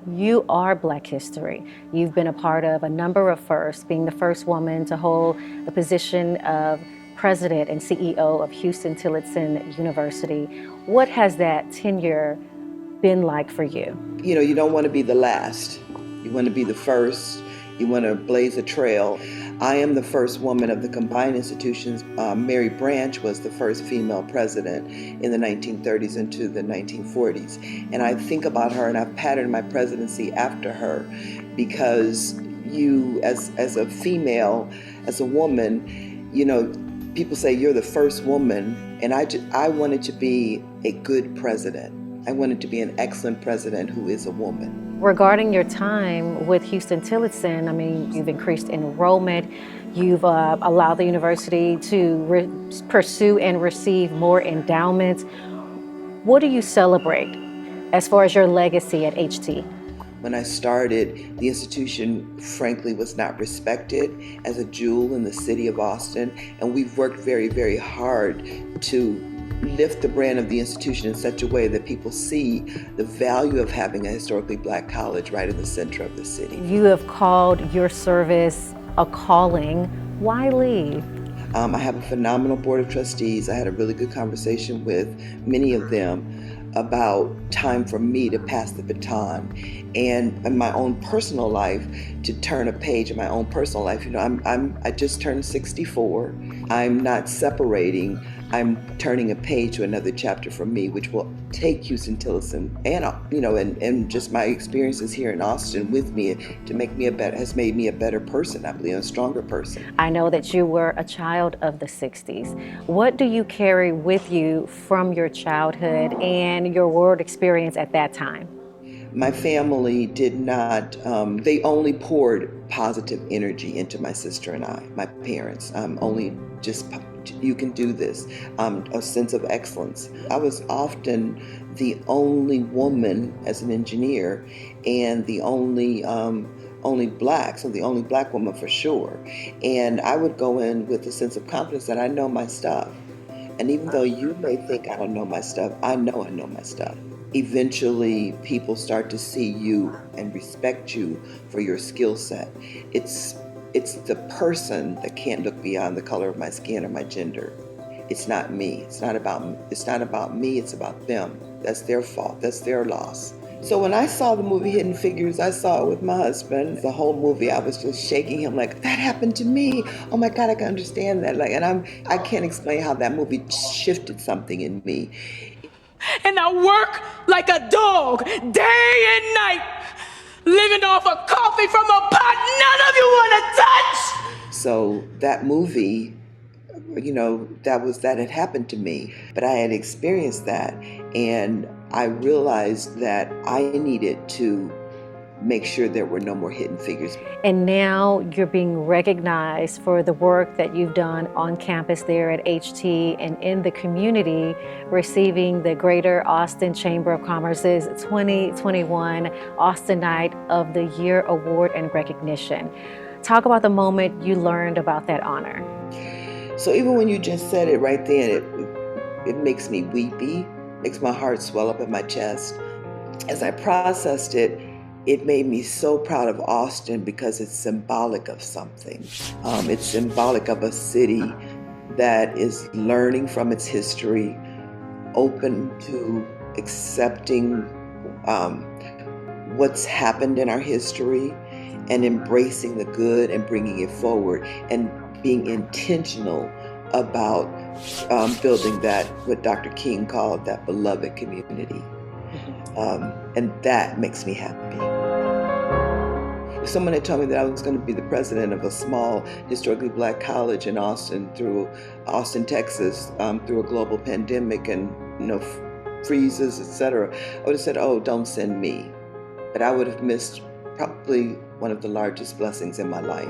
You are Black history. You've been a part of a number of firsts, being the first woman to hold the position of president and CEO of Houston Tillotson University. What has that tenure been like for you? You know, you don't want to be the last. You want to be the first. You want to blaze a trail. I am the first woman of the combined institutions. Mary Branch was the first female president in the 1930s into the 1940s. And I think about her, and I've patterned my presidency after her, because you, as a female, as a woman, you know, people say you're the first woman, and I wanted to be a good president. I wanted to be an excellent president who is a woman. Regarding your time with Houston Tillotson, I mean, you've increased enrollment, you've allowed the university to pursue and receive more endowments. What do you celebrate as far as your legacy at HT? When I started, the institution, frankly, was not respected as a jewel in the city of Austin, and we've worked very, very hard to lift the brand of the institution in such a way that people see the value of having a historically Black college right in the center of the city. You have called your service a calling. Why leave? I have a phenomenal board of trustees. I had a really good conversation with many of them about time for me to pass the baton, and in my own personal life, to turn a page in my own personal life. You know, I just turned 64. I'm not separating. I'm turning a page to another chapter for me, which will take Houston Tillotson and, you know, and just my experiences here in Austin with me to make me has made me a better person, I believe, a stronger person. I know that you were a child of the 60s. What do you carry with you from your childhood and your world experience at that time? My family did not, they only poured positive energy into my sister and I, my parents, only just, you can do this, a sense of excellence. I was often the only woman as an engineer and the only Black, so the only Black woman for sure. And I would go in with a sense of confidence that I know my stuff. And even though you may think I don't know my stuff, I know my stuff. Eventually, people start to see you and respect you for your skill set. It's the person that can't look beyond the color of my skin or my gender. It's not me. It's not about me. It's about them. That's their fault. That's their loss. So when I saw the movie Hidden Figures, I saw it with my husband. The whole movie, I was just shaking him like, that happened to me. Oh my God, I can understand that. Like, and I can't explain how that movie shifted something in me. And I work like a dog day and night, living off of coffee from a pot none of you want to touch. So that movie, you know, that had happened to me, but I had experienced that, and I realized that I needed to make sure there were no more hidden figures. And now you're being recognized for the work that you've done on campus there at HT and in the community, receiving the Greater Austin Chamber of Commerce's 2021 Austinite of the Year Award and recognition. Talk about the moment you learned about that honor. So even when you just said it right then, it makes me weepy, makes my heart swell up in my chest. As I processed it, it made me so proud of Austin because it's symbolic of something. It's symbolic of a city that is learning from its history, open to accepting what's happened in our history and embracing the good and bringing it forward and being intentional about building that, what Dr. King called that beloved community. And that makes me happy. If someone had told me that I was going to be the president of a small, historically Black college in Austin, Texas, through a global pandemic and, you know, freezes, etc., I would have said, oh, don't send me. But I would have missed probably one of the largest blessings in my life.